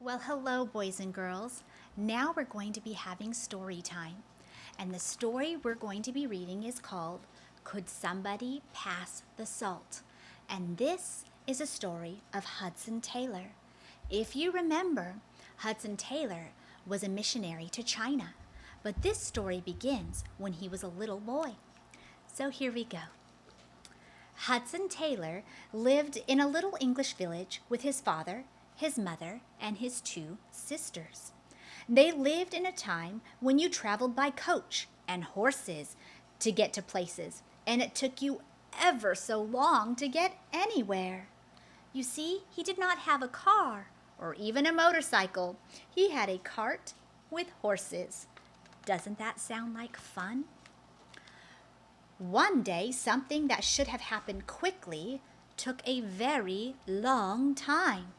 Well, hello, boys and girls. Now we're going to be having story time. And the story we're going to be reading is called Could Somebody Pass the Salt? And this is a story of Hudson Taylor. If you remember, Hudson Taylor was a missionary to China. But this story begins when he was a little boy. So here we go. Hudson Taylor lived in a little English village with his father, his mother, and his two sisters. They lived in a time when you traveled by coach and horses to get to places, and it took you ever so long to get anywhere. You see, he did not have a car or even a motorcycle. He had a cart with horses. Doesn't that sound like fun? One day, something that should have happened quickly took a very long time.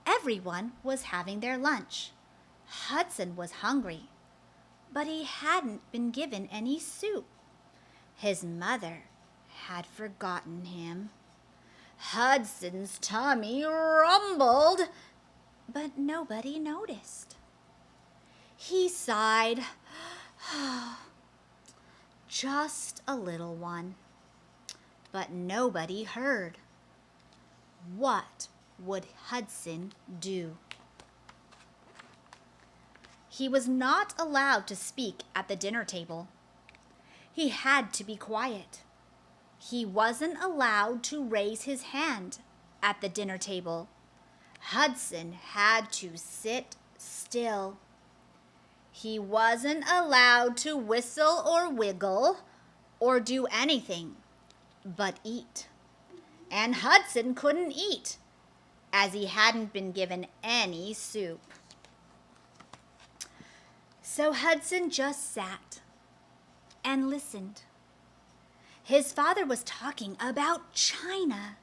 Everyone was having their lunch. Hudson was hungry, but he hadn't been given any soup. His mother had forgotten him. Hudson's tummy rumbled, but nobody noticed. He sighed, just a little one, but nobody heard. What would Hudson do? He was not allowed to speak at the dinner table. He had to be quiet. He wasn't allowed to raise his hand at the dinner table. Hudson had to sit still. He wasn't allowed to whistle or wiggle or do anything but eat. And Hudson couldn't eat, as he hadn't been given any soup. So Hudson just sat and listened. His father was talking about China.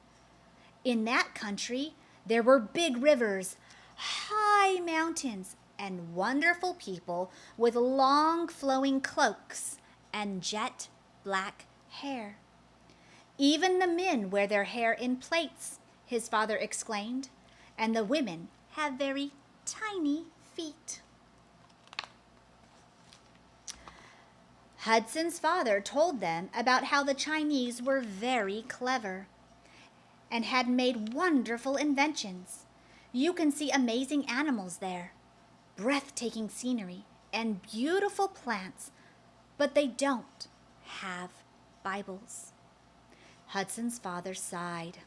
In that country, there were big rivers, high mountains, and wonderful people with long flowing cloaks and jet black hair. Even the men wear their hair in plaits, his father exclaimed, and the women have very tiny feet. Hudson's father told them about how the Chinese were very clever and had made wonderful inventions. You can see amazing animals there, breathtaking scenery, and beautiful plants, but they don't have Bibles. Hudson's father sighed.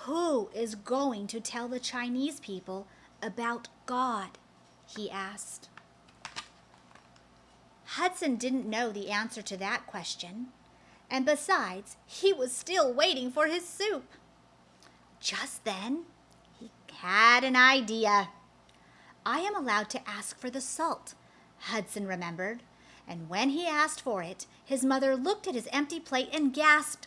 Who is going to tell the Chinese people about God? He asked. Hudson didn't know the answer to that question, and besides, he was still waiting for his soup. Just then, he had an idea. I am allowed to ask for the salt, Hudson remembered, and when he asked for it, his mother looked at his empty plate and gasped.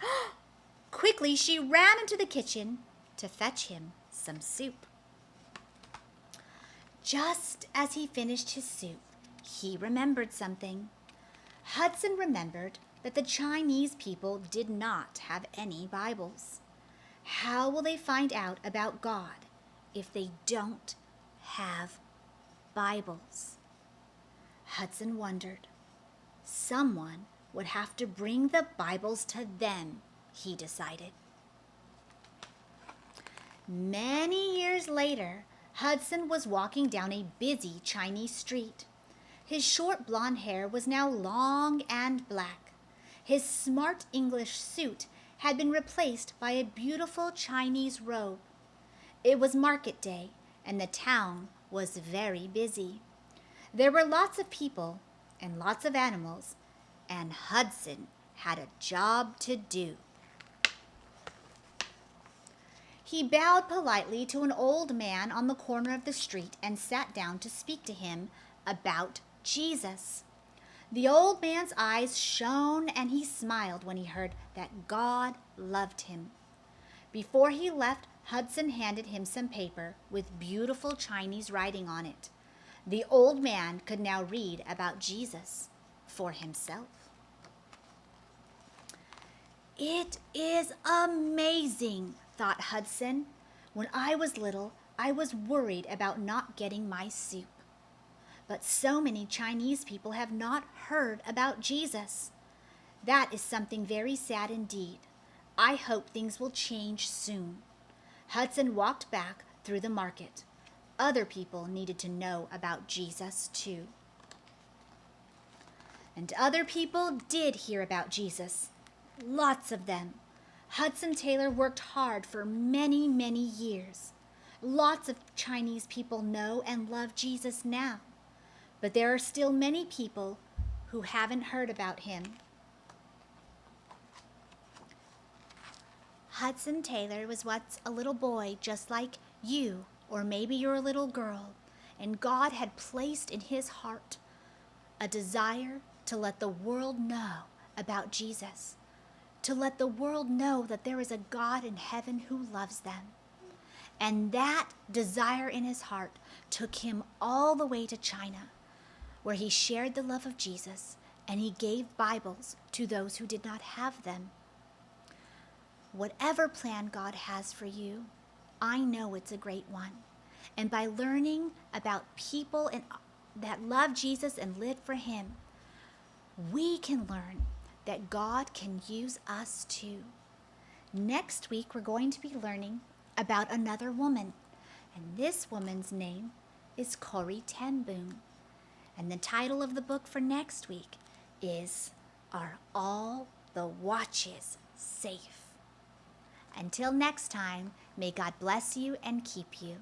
Quickly, she ran into the kitchen to fetch him some soup. Just as he finished his soup, he remembered something. Hudson remembered that the Chinese people did not have any Bibles. How will they find out about God if they don't have Bibles? Hudson wondered. Someone would have to bring the Bibles to them, he decided. Many years later, Hudson was walking down a busy Chinese street. His short blonde hair was now long and black. His smart English suit had been replaced by a beautiful Chinese robe. It was market day, and the town was very busy. There were lots of people and lots of animals, and Hudson had a job to do. He bowed politely to an old man on the corner of the street and sat down to speak to him about Jesus. The old man's eyes shone and he smiled when he heard that God loved him. Before he left, Hudson handed him some paper with beautiful Chinese writing on it. The old man could now read about Jesus for himself. It is amazing, thought Hudson. When I was little, I was worried about not getting my soup. But so many Chinese people have not heard about Jesus. That is something very sad indeed. I hope things will change soon. Hudson walked back through the market. Other people needed to know about Jesus too. And other people did hear about Jesus. Lots of them. Hudson Taylor worked hard for many, many years. Lots of Chinese people know and love Jesus now. But there are still many people who haven't heard about him. Hudson Taylor was once a little boy just like you, or maybe you're a little girl, and God had placed in his heart a desire to let the world know about Jesus, to let the world know that there is a God in heaven who loves them. And that desire in his heart took him all the way to China, where he shared the love of Jesus and he gave Bibles to those who did not have them. Whatever plan God has for you, I know it's a great one. And by learning about people that love Jesus and live for him, we can learn that God can use us too. Next week, we're going to be learning about another woman. And this woman's name is Corrie ten Boom. And the title of the book for next week is Are All the Watches Safe? Until next time, may God bless you and keep you.